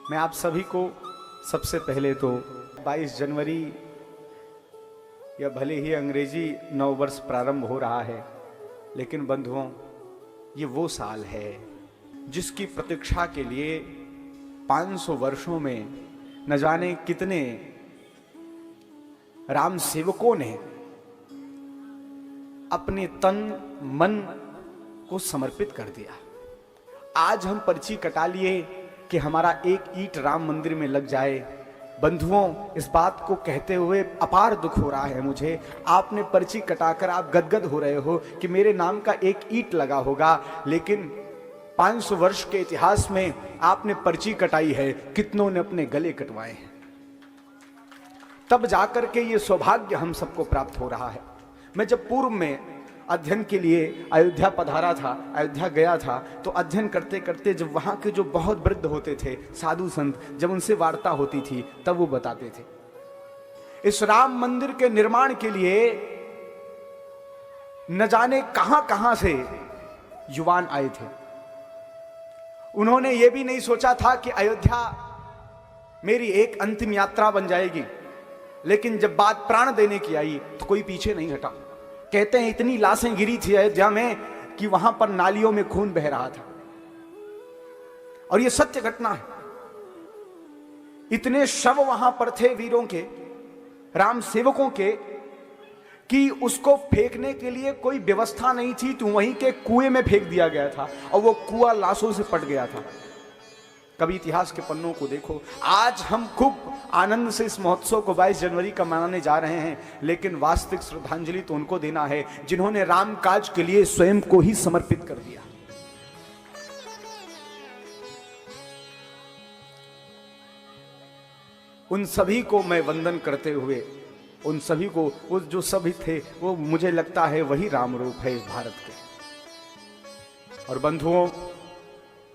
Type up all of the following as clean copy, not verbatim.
मैं आप सभी को सबसे पहले तो 22 जनवरी या भले ही अंग्रेजी नव वर्ष प्रारंभ हो रहा है, लेकिन बंधुओं ये वो साल है जिसकी प्रतीक्षा के लिए 500 वर्षों में न जाने कितने राम सेवकों ने अपने तन मन को समर्पित कर दिया। आज हम पर्ची कटा लिए कि हमारा एक ईंट राम मंदिर में लग जाए। बंधुओं, इस बात को कहते हुए अपार दुख हो रहा है मुझे। आपने पर्ची कटाकर आप गदगद हो रहे हो कि मेरे नाम का एक ईंट लगा होगा, लेकिन 500 वर्ष के इतिहास में आपने पर्ची कटाई है, कितनों ने अपने गले कटवाए हैं। तब जाकर के ये सौभाग्य हम सबको प्राप्त हो रहा है। मैं जब पूर्व में अध्ययन के लिए अयोध्या पधारा था, अयोध्या गया था, तो अध्ययन करते करते जब वहाँ के जो बहुत वृद्ध होते थे साधु संत, जब उनसे वार्ता होती थी तब वो बताते थे इस राम मंदिर के निर्माण के लिए न जाने कहां कहां से युवान आए थे। उन्होंने ये भी नहीं सोचा था कि अयोध्या मेरी एक अंतिम यात्रा बन जाएगी, लेकिन जब बात प्राण देने की आई तो कोई पीछे नहीं हटा। कहते हैं इतनी लाशें गिरी थी अयोध्या में कि वहां पर नालियों में खून बह रहा था, और यह सत्य घटना है। इतने शव वहां पर थे वीरों के, राम सेवकों के, कि उसको फेंकने के लिए कोई व्यवस्था नहीं थी, तो वहीं के कुएं में फेंक दिया गया था और वो कुआं लाशों से पट गया था। कभी इतिहास के पन्नों को देखो। आज हम खूब आनंद से इस महोत्सव को 22 जनवरी का मनाने जा रहे हैं, लेकिन वास्तविक श्रद्धांजलि तो उनको देना है जिन्होंने राम काज के लिए स्वयं को ही समर्पित कर दिया। उन सभी को मैं वंदन करते हुए, उन सभी को, वो जो सभी थे, वो मुझे लगता है वही राम रूप है इस भारत के। और बंधुओं,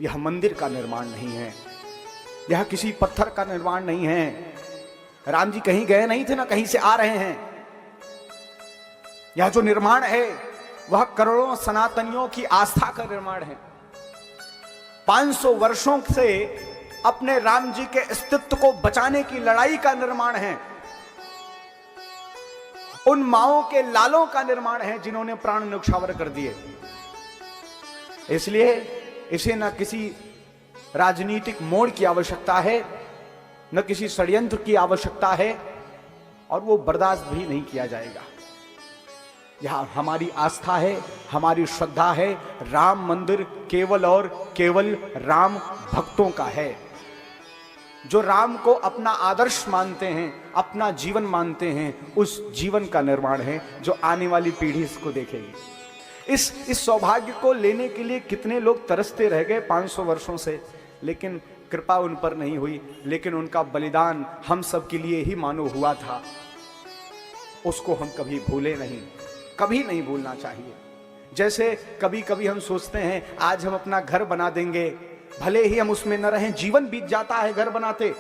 यह मंदिर का निर्माण नहीं है, यह किसी पत्थर का निर्माण नहीं है। राम जी कहीं गए नहीं थे, ना कहीं से आ रहे हैं। यह जो निर्माण है वह करोड़ों सनातनियों की आस्था का निर्माण है। 500 वर्षों से अपने राम जी के अस्तित्व को बचाने की लड़ाई का निर्माण है। उन माओं के लालों का निर्माण है जिन्होंने प्राण न्यौछावर कर दिए। इसलिए इसे न किसी राजनीतिक मोड़ की आवश्यकता है, न किसी षड्यंत्र की आवश्यकता है, और वो बर्दाश्त भी नहीं किया जाएगा। यह हमारी आस्था है, हमारी श्रद्धा है। राम मंदिर केवल और केवल राम भक्तों का है, जो राम को अपना आदर्श मानते हैं, अपना जीवन मानते हैं। उस जीवन का निर्माण है जो आने वाली पीढ़ी इसको देखेगी। इस सौभाग्य को लेने के लिए कितने लोग तरसते रह गए 500 वर्षों से, लेकिन कृपा उन पर नहीं हुई। लेकिन उनका बलिदान हम सब के लिए ही मानो हुआ था, उसको हम कभी भूले नहीं, कभी नहीं भूलना चाहिए। जैसे कभी कभी हम सोचते हैं आज हम अपना घर बना देंगे, भले ही हम उसमें न रहें, जीवन बीत जाता है घर बनाते,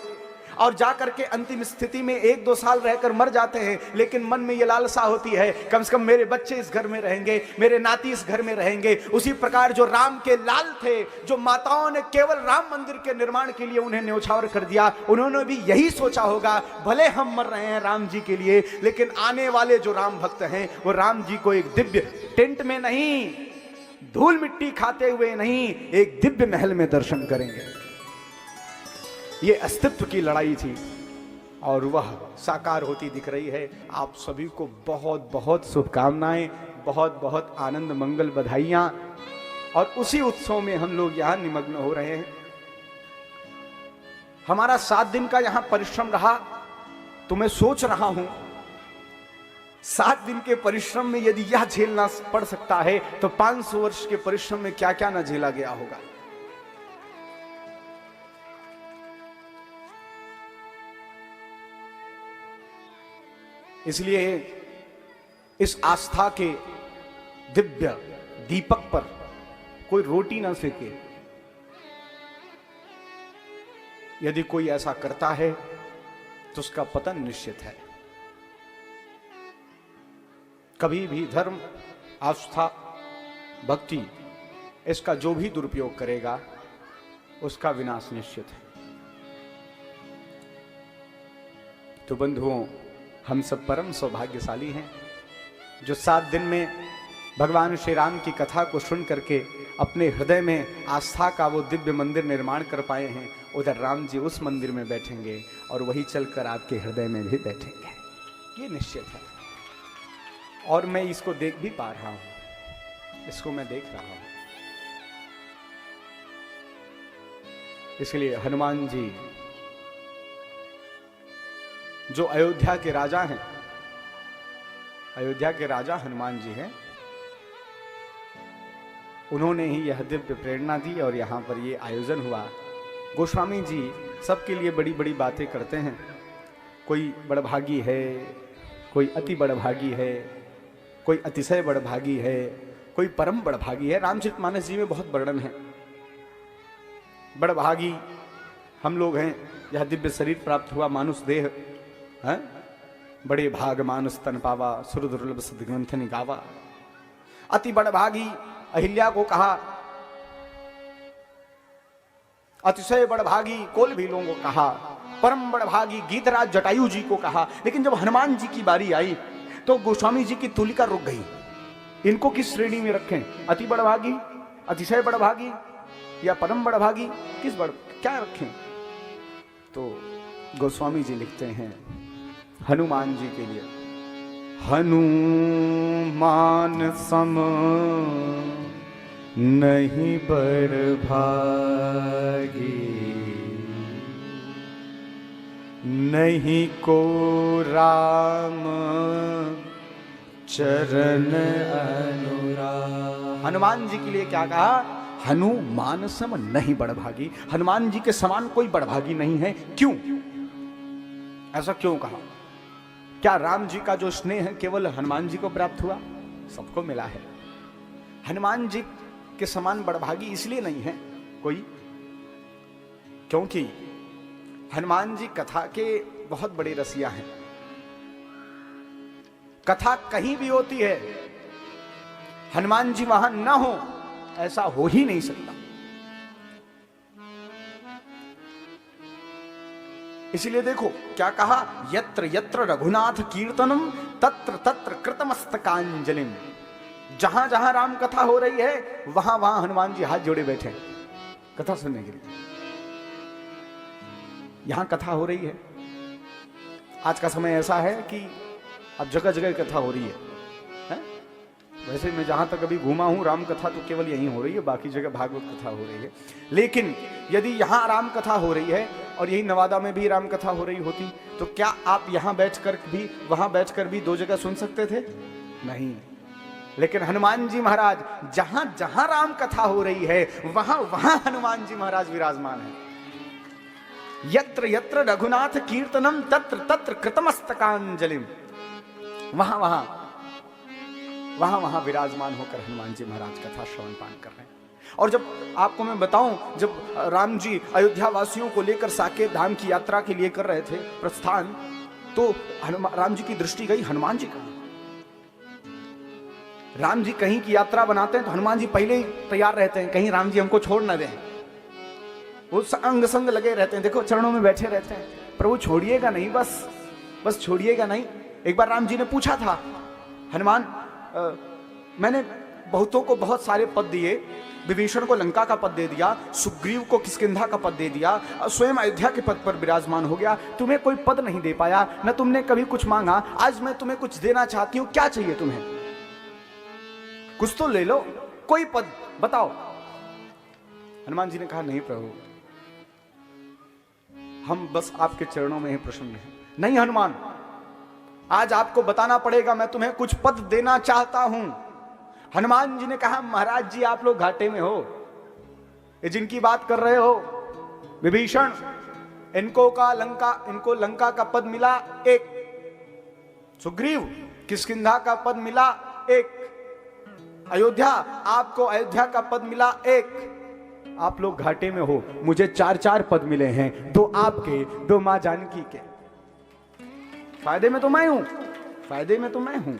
और जाकर के अंतिम स्थिति में 1-2 साल रहकर मर जाते हैं, लेकिन मन में यह लालसा होती है कम से कम मेरे बच्चे इस घर में रहेंगे, मेरे नाती इस घर में रहेंगे। उसी प्रकार जो राम के लाल थे, जो माताओं ने केवल राम मंदिर के निर्माण के लिए उन्हें न्यौछावर कर दिया, उन्होंने भी यही सोचा होगा भले हम मर रहे हैं राम जी के लिए, लेकिन आने वाले जो राम भक्त हैं वो राम जी को एक दिव्य टेंट में नहीं, धूल मिट्टी खाते हुए नहीं, एक दिव्य महल में दर्शन करेंगे। ये अस्तित्व की लड़ाई थी और वह साकार होती दिख रही है। आप सभी को बहुत बहुत शुभकामनाएं, बहुत बहुत आनंद मंगल बधाइयां। और उसी उत्सव में हम लोग यहां निमग्न हो रहे हैं। हमारा 7 दिन का यहां परिश्रम रहा, तो मैं सोच रहा हूं 7 दिन के परिश्रम में यदि यह झेलना पड़ सकता है तो 500 वर्ष के परिश्रम में क्या क्या न झेला गया होगा। इसलिए इस आस्था के दिव्य दीपक पर कोई रोटी ना सेके। यदि कोई ऐसा करता है तो उसका पतन निश्चित है। कभी भी धर्म, आस्था, भक्ति, इसका जो भी दुरुपयोग करेगा उसका विनाश निश्चित है। तो बंधुओं, हम सब परम सौभाग्यशाली हैं जो 7 दिन में भगवान श्री राम की कथा को सुन करके अपने हृदय में आस्था का वो दिव्य मंदिर निर्माण कर पाए हैं। उधर राम जी उस मंदिर में बैठेंगे और वही चलकर आपके हृदय में भी बैठेंगे, ये निश्चित है। और मैं इसको देख भी पा रहा हूं, इसको मैं देख रहा हूं। इसलिए हनुमान जी जो अयोध्या के राजा हैं, अयोध्या के राजा हनुमान जी हैं, उन्होंने ही यह दिव्य प्रेरणा दी और यहां पर ये आयोजन हुआ। गोस्वामी जी सबके लिए बड़ी बड़ी बातें करते हैं। कोई बड़भागी है, कोई अति बड़भागी है, कोई अतिशय बड़भागी है, कोई परम बड़भागी है। रामचरितमानस जी में बहुत वर्णन है। बड़भागी हम लोग हैं, यह दिव्य शरीर प्राप्त हुआ, मानुष देह है। बड़े भाग मानुष तन पावा, सुर दुर्लभ सिद्ध ग्रंथ निगावा। अति बड़भागी अहिल्या को कहा, अतिशय बड़भागी कोल भीलों को कहा, परम बड़भागी गीतराज जटायु जी को कहा। लेकिन जब हनुमान जी की बारी आई तो गोस्वामी जी की तुलिका रुक गई। इनको किस श्रेणी में रखें? अति बड़भागी, अतिशय बड़भागी या परम बड़भागी? किस क्या रखें? तो गोस्वामी जी लिखते हैं हनुमान जी के लिए, हनुमान सम नहीं बड़भागी, नहीं को राम चरण अनुराग। हनुमान जी के लिए क्या कहा? हनुमान सम नहीं बड़भागी। हनुमान जी के समान कोई बड़भागी नहीं है। क्यों? ऐसा क्यों कहा? क्या राम जी का जो स्नेह है केवल हनुमान जी को प्राप्त हुआ? सबको मिला है। हनुमान जी के समान बड़भागी इसलिए नहीं है कोई, क्योंकि हनुमान जी कथा के बहुत बड़े रसिया हैं। कथा कहीं भी होती है, हनुमान जी वहां ना हो ऐसा हो ही नहीं सकता। इसलिए देखो क्या कहा, यत्र यत्र रघुनाथ कीर्तनम तत्र तत्र कृतमस्तकांजलिम। जहां जहां राम कथा हो रही है वहां वहां हनुमान जी हाथ जोड़े बैठे कथा सुनने के लिए। यहां कथा हो रही है। आज का समय ऐसा है कि अब जगह जगह कथा हो रही है? वैसे मैं जहां तक अभी घूमा हूं राम कथा तो केवल यहीं हो रही है, बाकी जगह भागवत कथा हो रही है। लेकिन यदि यहां राम कथा हो रही है और यही नवादा में भी राम कथा हो रही होती तो क्या आप यहां बैठकर भी वहां बैठकर भी दो जगह सुन सकते थे? नहीं। लेकिन हनुमान जी महाराज जहां जहां राम कथा हो रही है वहां वहां हनुमान जी महाराज विराजमान है। यत्र यत्र रघुनाथ कीर्तनम तत्र तत्र कृतमस्तकांजलिम। वहां वहां वहां वहां विराजमान होकर हनुमान जी महाराज कथा श्रवण पान कर रहे हैं। और जब आपको मैं बताऊं, जब राम जी अयोध्या वासियों को लेकर साकेत धाम की यात्रा के लिए कर रहे थे प्रस्थान, तो राम जी की दृष्टि गई हनुमान जी का। राम जी कहीं की यात्रा बनाते हैं तो हनुमान जी पहले ही तैयार रहते हैं, कहीं राम जी हमको छोड़ ना दें। वो अंग संग लगे रहते हैं, देखो चरणों में बैठे रहते हैं, प्रभु छोड़िएगा नहीं, बस छोड़िएगा नहीं। एक बार राम जी ने पूछा था, हनुमान मैंने बहुतों को बहुत सारे पद दिए, विभीषण को लंका का पद दे दिया, सुग्रीव को किष्किंधा का पद दे दिया, स्वयं अयोध्या के पद पर विराजमान हो गया, तुम्हें कोई पद नहीं दे पाया, न तुमने कभी कुछ मांगा। आज मैं तुम्हें कुछ देना चाहती हूं, क्या चाहिए तुम्हें? कुछ तो ले लो, कोई पद बताओ। हनुमान जी ने कहा, नहीं प्रभु, हम बस आपके चरणों में ही प्रसन्न हैं। नहीं हनुमान, आज आपको बताना पड़ेगा, मैं तुम्हें कुछ पद देना चाहता हूं। हनुमान जी ने कहा, महाराज जी आप लोग घाटे में हो, ये जिनकी बात कर रहे हो विभीषण, इनको लंका का पद मिला एक, सुग्रीव किष्किंधा का पद मिला एक, अयोध्या आपको अयोध्या का पद मिला एक। आप लोग घाटे में हो, मुझे 4-4 पद मिले हैं, 2 आपके 2 मां जानकी के। फायदे में तो मैं हूं, फायदे में तो मैं हूं।